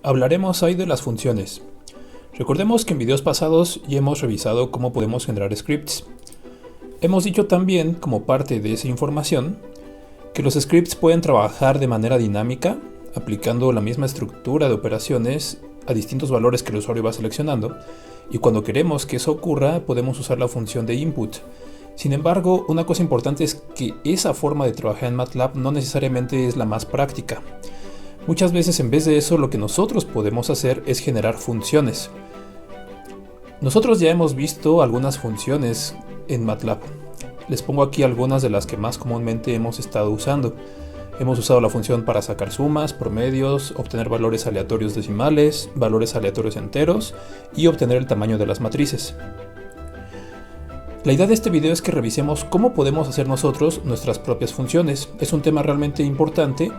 Hablaremos hoy de las funciones. Recordemos que en videos pasados ya hemos revisado cómo podemos generar scripts. Hemos dicho también, como parte de esa información, que los scripts pueden trabajar de manera dinámica, aplicando la misma estructura de operaciones a distintos valores que el usuario va seleccionando, y cuando queremos que eso ocurra podemos usar la función de input. Sin embargo, una cosa importante es que esa forma de trabajar en MATLAB no necesariamente es la más práctica. Muchas veces en vez de eso lo que nosotros podemos hacer es generar funciones. Nosotros ya hemos visto algunas funciones en MATLAB. Les pongo aquí algunas de las que más comúnmente hemos estado usando. Hemos usado la función para sacar sumas, promedios, obtener valores aleatorios decimales, valores aleatorios enteros y obtener el tamaño de las matrices. La idea de este video es que revisemos cómo podemos hacer nosotros nuestras propias funciones. Es un tema realmente importante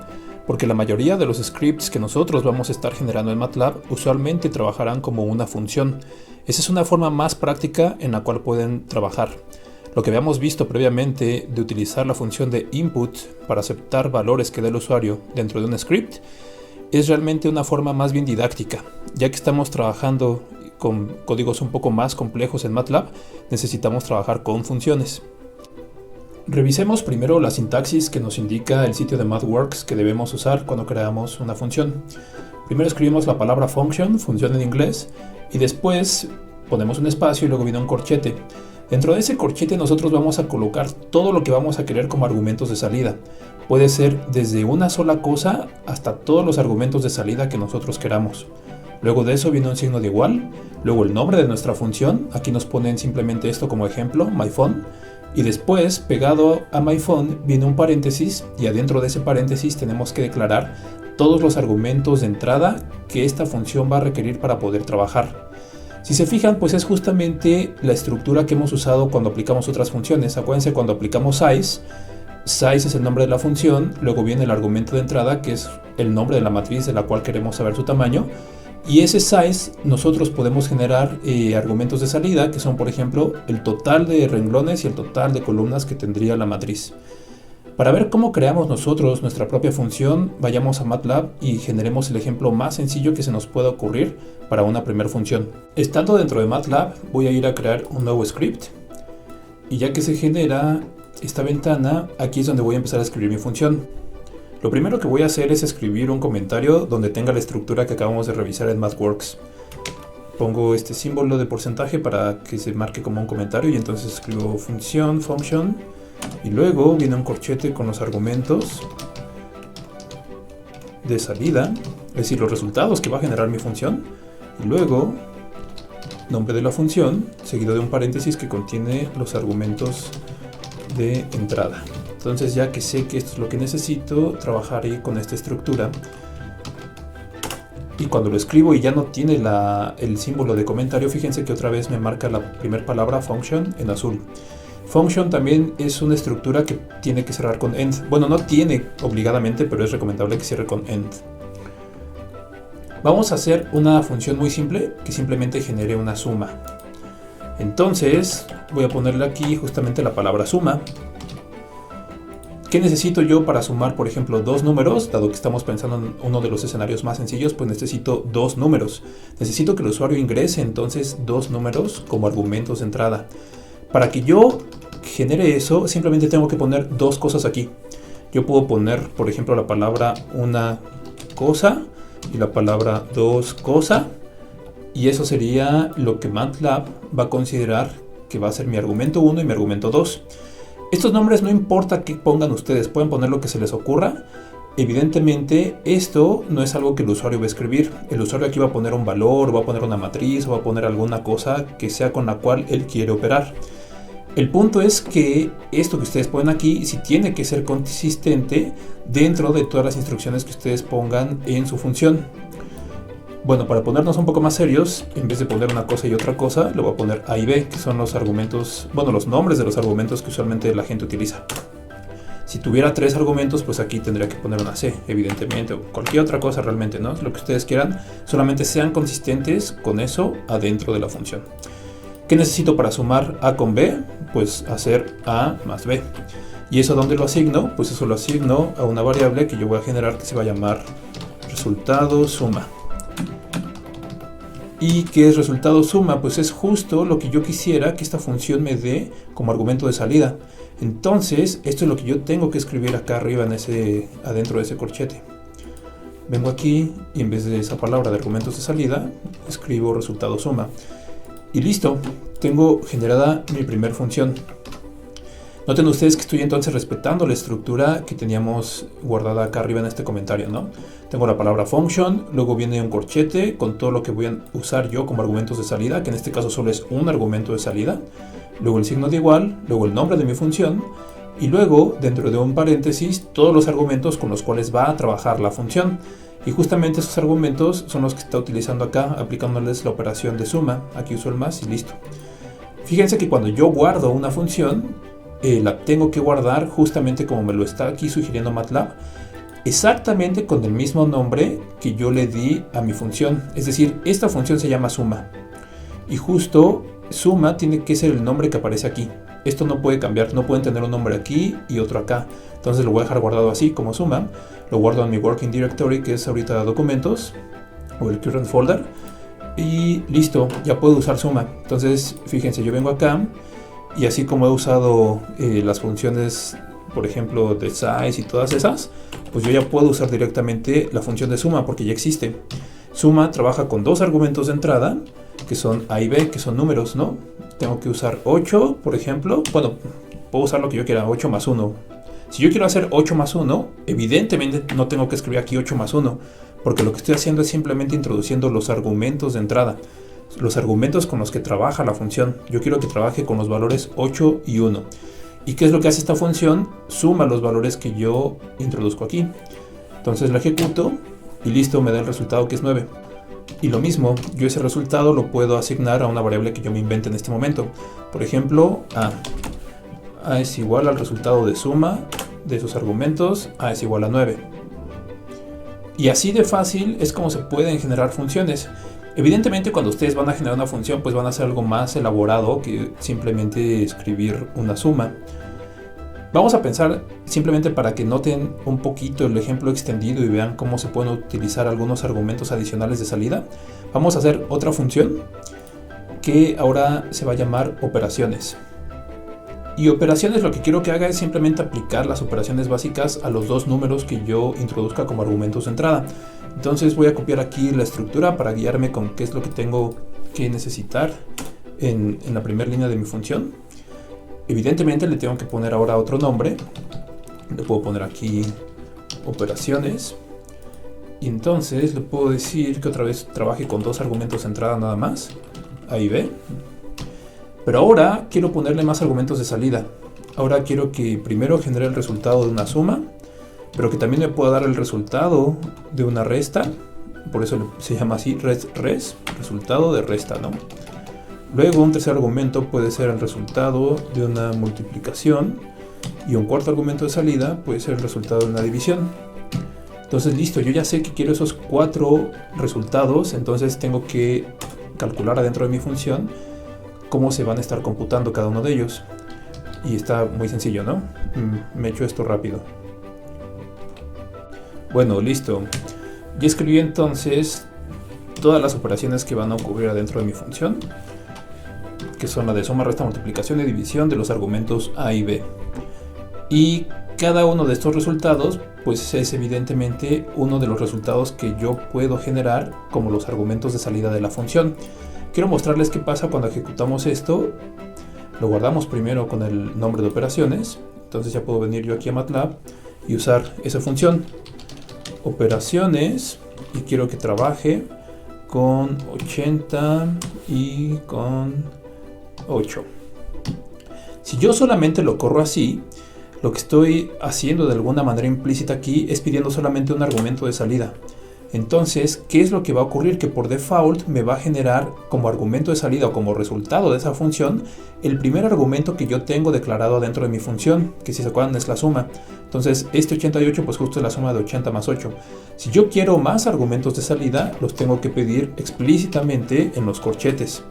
porque la mayoría de los scripts que nosotros vamos a estar generando en MATLAB usualmente trabajarán como una función. Esa es una forma más práctica en la cual pueden trabajar. Lo que habíamos visto previamente de utilizar la función de input para aceptar valores que da el usuario dentro de un script es realmente una forma más bien didáctica. Ya que estamos trabajando con códigos un poco más complejos en MATLAB, necesitamos trabajar con funciones. Revisemos primero la sintaxis que nos indica el sitio de MathWorks que debemos usar cuando creamos una función. Primero escribimos la palabra function, función en inglés, y después ponemos un espacio y luego viene un corchete. Dentro de ese corchete nosotros vamos a colocar todo lo que vamos a querer como argumentos de salida. Puede ser desde una sola cosa hasta todos los argumentos de salida que nosotros queramos. Luego de eso viene un signo de igual, luego el nombre de nuestra función, aquí nos ponen simplemente esto como ejemplo, myphone, y después pegado a myphone viene un paréntesis y adentro de ese paréntesis tenemos que declarar todos los argumentos de entrada que esta función va a requerir para poder trabajar. Si se fijan, pues es justamente la estructura que hemos usado cuando aplicamos otras funciones. Acuérdense, cuando aplicamos size es el nombre de la función, luego viene el argumento de entrada que es el nombre de la matriz de la cual queremos saber su tamaño. Y ese size nosotros podemos generar argumentos de salida que son, por ejemplo, el total de renglones y el total de columnas que tendría la matriz. Para ver cómo creamos nosotros nuestra propia función, vayamos a MATLAB y generemos el ejemplo más sencillo que se nos pueda ocurrir para una primera función. Estando dentro de MATLAB, voy a ir a crear un nuevo script. Y ya que se genera esta ventana, aquí es donde voy a empezar a escribir mi función. Lo primero que voy a hacer es escribir un comentario donde tenga la estructura que acabamos de revisar en MathWorks. Pongo este símbolo de porcentaje para que se marque como un comentario y entonces escribo function, y luego viene un corchete con los argumentos de salida, es decir, los resultados que va a generar mi función, y luego nombre de la función, seguido de un paréntesis que contiene los argumentos de entrada. Entonces, ya que sé que esto es lo que necesito, trabajaré con esta estructura. Y cuando lo escribo y ya no tiene el símbolo de comentario, fíjense que otra vez me marca la primera palabra function en azul. Function también es una estructura que tiene que cerrar con end. Bueno, no tiene obligadamente, pero es recomendable que cierre con end. Vamos a hacer una función muy simple que simplemente genere una suma. Entonces, voy a ponerle aquí justamente la palabra suma. ¿Qué necesito yo para sumar, por ejemplo, dos números? Dado que estamos pensando en uno de los escenarios más sencillos, pues necesito dos números. Necesito que el usuario ingrese entonces dos números como argumentos de entrada. Para que yo genere eso, simplemente tengo que poner dos cosas aquí. Yo puedo poner, por ejemplo, la palabra una cosa y la palabra dos cosa. Y eso sería lo que MATLAB va a considerar que va a ser mi argumento 1 y mi argumento 2. Estos nombres no importa qué pongan ustedes, pueden poner lo que se les ocurra. Evidentemente esto no es algo que el usuario va a escribir. El usuario aquí va a poner un valor, va a poner una matriz, o va a poner alguna cosa que sea con la cual él quiere operar. El punto es que esto que ustedes ponen aquí sí tiene que ser consistente dentro de todas las instrucciones que ustedes pongan en su función. Bueno, para ponernos un poco más serios, en vez de poner una cosa y otra cosa, le voy a poner A y B, que son los argumentos, bueno, los nombres de los argumentos que usualmente la gente utiliza. Si tuviera tres argumentos, pues aquí tendría que poner una C, evidentemente, o cualquier otra cosa realmente, ¿no? Lo que ustedes quieran, solamente sean consistentes con eso adentro de la función. ¿Qué necesito para sumar A con B? Pues hacer A más B. ¿Y eso dónde lo asigno? Pues eso lo asigno a una variable que yo voy a generar que se va a llamar resultado suma. ¿Y qué es resultado suma? Pues es justo lo que yo quisiera que esta función me dé como argumento de salida. Entonces, esto es lo que yo tengo que escribir acá arriba adentro de ese corchete. Vengo aquí y en vez de esa palabra de argumentos de salida, escribo resultado suma. Y listo, tengo generada mi primer función. Noten ustedes que estoy entonces respetando la estructura que teníamos guardada acá arriba en este comentario, ¿no? Tengo la palabra function, luego viene un corchete con todo lo que voy a usar yo como argumentos de salida, que en este caso solo es un argumento de salida, luego el signo de igual, luego el nombre de mi función, y luego, dentro de un paréntesis, todos los argumentos con los cuales va a trabajar la función. Y justamente esos argumentos son los que está utilizando acá, aplicándoles la operación de suma. Aquí uso el más y listo. Fíjense que cuando yo guardo una función, la tengo que guardar justamente como me lo está aquí sugiriendo MATLAB, exactamente con el mismo nombre que yo le di a mi función. Es decir, esta función se llama suma. Y justo suma tiene que ser el nombre que aparece aquí. Esto no puede cambiar, no pueden tener un nombre aquí y otro acá. Entonces lo voy a dejar guardado así como suma. Lo guardo en mi working directory, que es ahorita documentos, o el current folder. Y listo, ya puedo usar suma. Entonces fíjense, yo vengo acá y así como he usado las funciones, por ejemplo, de size y todas esas, pues yo ya puedo usar directamente la función de suma porque ya existe. Suma trabaja con dos argumentos de entrada, que son A y B, que son números, ¿no? Tengo que usar 8, por ejemplo. Bueno, puedo usar lo que yo quiera, 8 más 1. Si yo quiero hacer 8 más 1, evidentemente no tengo que escribir aquí 8 más 1, porque lo que estoy haciendo es simplemente introduciendo los argumentos de entrada, los argumentos con los que trabaja la función. Yo quiero que trabaje con los valores 8 y 1. ¿Y qué es lo que hace esta función? Suma los valores que yo introduzco aquí. Entonces la ejecuto y listo, me da el resultado que es 9. Y lo mismo, yo ese resultado lo puedo asignar a una variable que yo me invente en este momento. Por ejemplo, A. A es igual al resultado de suma de esos argumentos. A es igual a 9. Y así de fácil es como se pueden generar funciones. Evidentemente cuando ustedes van a generar una función, pues van a hacer algo más elaborado que simplemente escribir una suma. Vamos a pensar, simplemente para que noten un poquito el ejemplo extendido y vean cómo se pueden utilizar algunos argumentos adicionales de salida. Vamos a hacer otra función que ahora se va a llamar operaciones. Y operaciones, lo que quiero que haga es simplemente aplicar las operaciones básicas a los dos números que yo introduzca como argumentos de entrada. Entonces voy a copiar aquí la estructura para guiarme con qué es lo que tengo que necesitar en la primera línea de mi función. Evidentemente le tengo que poner ahora otro nombre. Le puedo poner aquí operaciones. Y entonces le puedo decir que otra vez trabaje con dos argumentos de entrada nada más. A y B. Pero ahora quiero ponerle más argumentos de salida. Ahora quiero que primero genere el resultado de una suma, pero que también me pueda dar el resultado de una resta. Por eso se llama así, resultado de resta, ¿no? Luego un tercer argumento puede ser el resultado de una multiplicación. Y un cuarto argumento de salida puede ser el resultado de una división. Entonces listo, yo ya sé que quiero esos 4 resultados. Entonces tengo que calcular adentro de mi función cómo se van a estar computando cada uno de ellos. Y está muy sencillo, ¿no? Me echo esto rápido. Bueno, listo. Ya escribí entonces todas las operaciones que van a ocurrir adentro de mi función, que son la de suma, resta, multiplicación y división de los argumentos A y B. Y cada uno de estos resultados pues es evidentemente uno de los resultados que yo puedo generar como los argumentos de salida de la función. Quiero mostrarles qué pasa cuando ejecutamos esto. Lo guardamos primero con el nombre de operaciones. Entonces ya puedo venir yo aquí a MATLAB y usar esa función. Operaciones, y quiero que trabaje con 80 y con 8. Si yo solamente lo corro así, lo que estoy haciendo de alguna manera implícita aquí es pidiendo solamente un argumento de salida. Entonces, ¿qué es lo que va a ocurrir? Que por default me va a generar como argumento de salida o como resultado de esa función el primer argumento que yo tengo declarado dentro de mi función, que si se acuerdan es la suma. Entonces, este 88 pues justo es la suma de 80 más 8. Si yo quiero más argumentos de salida, los tengo que pedir explícitamente en los corchetes.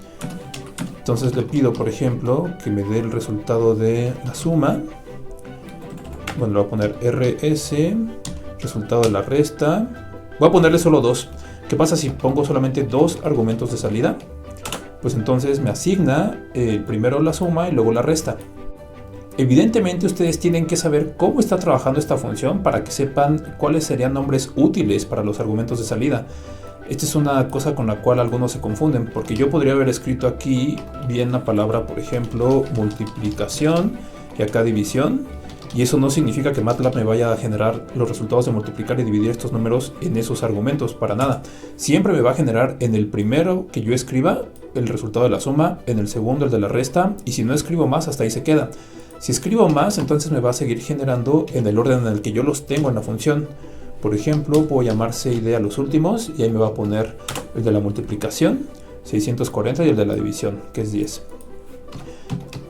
Entonces le pido, por ejemplo, que me dé el resultado de la suma. Bueno, le voy a poner RS, resultado de la resta. Voy a ponerle solo 2, ¿Qué pasa si pongo solamente dos argumentos de salida? Pues entonces me asigna primero la suma y luego la resta. Evidentemente ustedes tienen que saber cómo está trabajando esta función para que sepan cuáles serían nombres útiles para los argumentos de salida. Esta es una cosa con la cual algunos se confunden, porque yo podría haber escrito aquí bien la palabra, por ejemplo, multiplicación y acá división, y eso no significa que MATLAB me vaya a generar los resultados de multiplicar y dividir estos números en esos argumentos, para nada. Siempre me va a generar en el primero que yo escriba el resultado de la suma, en el segundo el de la resta, y si no escribo más, hasta ahí se queda. Si escribo más, entonces me va a seguir generando en el orden en el que yo los tengo en la función. Por ejemplo, puedo llamar CID a los últimos y ahí me va a poner el de la multiplicación, 640, y el de la división, que es 10.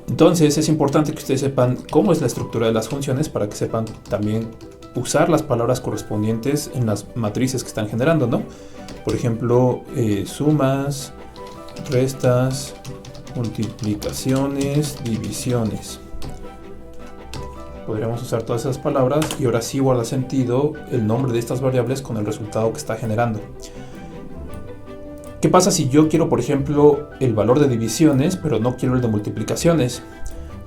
Entonces es importante que ustedes sepan cómo es la estructura de las funciones para que sepan también usar las palabras correspondientes en las matrices que están generando, ¿no? Por ejemplo, sumas, restas, multiplicaciones, divisiones. Podríamos usar todas esas palabras y ahora sí guarda sentido el nombre de estas variables con el resultado que está generando. ¿Qué pasa si yo quiero, por ejemplo, el valor de divisiones, pero no quiero el de multiplicaciones?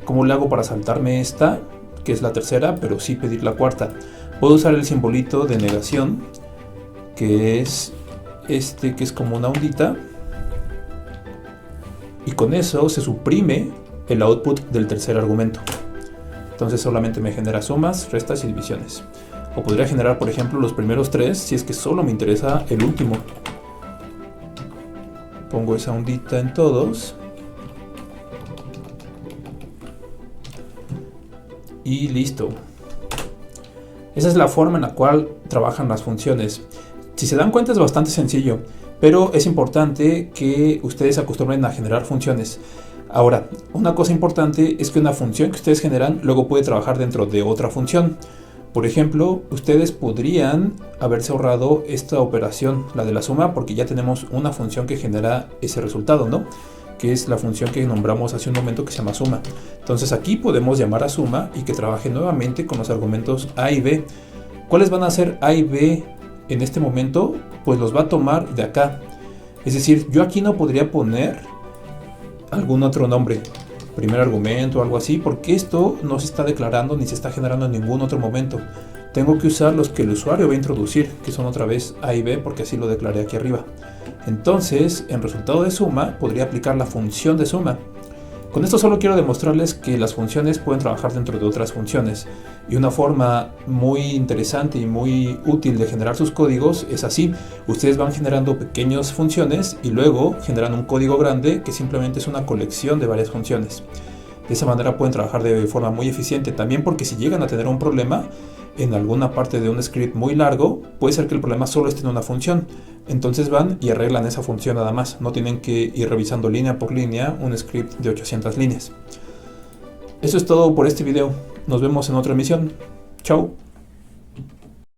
¿Cómo le hago para saltarme esta, que es la tercera, pero sí pedir la cuarta? Puedo usar el simbolito de negación, que es este, que es como una ondita, y con eso se suprime el output del tercer argumento. Entonces solamente me genera sumas, restas y divisiones. O podría generar, por ejemplo, los primeros tres si es que solo me interesa el último. Pongo esa ondita en todos. Y listo. Esa es la forma en la cual trabajan las funciones. Si se dan cuenta es bastante sencillo, pero es importante que ustedes se acostumbren a generar funciones. Ahora, una cosa importante es que una función que ustedes generan luego puede trabajar dentro de otra función. Por ejemplo, ustedes podrían haberse ahorrado esta operación, la de la suma, porque ya tenemos una función que genera ese resultado, ¿no? Que es la función que nombramos hace un momento que se llama suma. Entonces aquí podemos llamar a suma y que trabaje nuevamente con los argumentos a y b. ¿Cuáles van a ser a y b en este momento? Pues los va a tomar de acá. Es decir, yo aquí no podría poner algún otro nombre, primer argumento o algo así, porque esto no se está declarando ni se está generando en ningún otro momento. Tengo que usar los que el usuario va a introducir, que son otra vez a y b, porque así lo declaré aquí arriba. Entonces, en resultado de suma, podría aplicar la función de suma. Con esto solo quiero demostrarles que las funciones pueden trabajar dentro de otras funciones. Y una forma muy interesante y muy útil de generar sus códigos es así. Ustedes van generando pequeñas funciones y luego generan un código grande que simplemente es una colección de varias funciones. De esa manera pueden trabajar de forma muy eficiente. También porque si llegan a tener un problema en alguna parte de un script muy largo, puede ser que el problema solo esté en una función. Entonces van y arreglan esa función nada más. No tienen que ir revisando línea por línea un script de 800 líneas. Eso es todo por este video. Nos vemos en otra emisión. Chao.